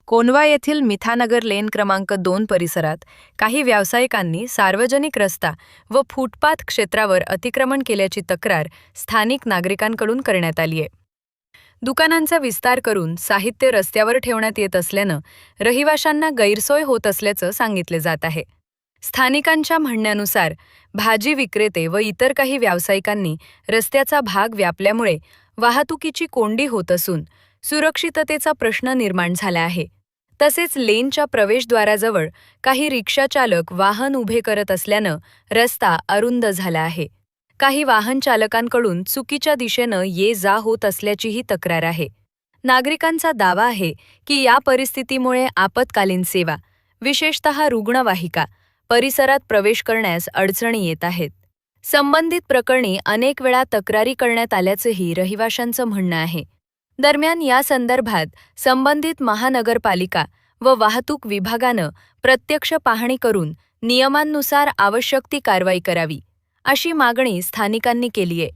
कोंढवा येथील मिठानगर लेन क्रमांक 2 परिसरात काही व्यावसायिकांनी सार्वजनिक रस्ता व फुटपाथ क्षेत्रावर अतिक्रमण केल्याची तक्रार स्थानिक नागरिकांकडून करण्यात आली आहे. दुकानांचा विस्तार करून साहित्य रस्त्यावर ठेवण्यात येत असल्यानं रहिवाशांना गैरसोय होत असल्याचं सांगितले जात आहे. स्थानिकांच्या म्हणण्यानुसार भाजी विक्रेते व इतर काही व्यावसायिकांनी रस्त्याचा भाग व्यापल्यामुळे वाहतुकीची कोंडी होत असून सुरक्षिततेचा प्रश्न निर्माण झाला आहे. तसेच लेनच्या प्रवेशद्वाराजवळ काही रिक्षाचालक वाहन उभे करत असल्यानं रस्ता अरुंद झाला आहे. काही वाहन चालकांकडून चुकीच्या दिशेनं ये-जा होत असल्याचीही तक्रार आहे. नागरिकांचा दावा आहे की या परिस्थितीमुळे आपत्कालीन सेवा, विशेषतः रुग्णवाहिका, परिसरात प्रवेश करण्यास अडचणी येत आहेत. संबंधित प्रकरणी अनेक वेळा तक्रारी करण्यात आल्याचंही रहिवाशांचं म्हणणं आहे. दरम्यान या संदर्भात संबंधित महानगरपालिका व वाहतूक विभागानं प्रत्यक्ष पाहणी करून नियमांनुसार आवश्यक ती कारवाई करावी, अशी मागणी स्थानिकांनी केली आहे.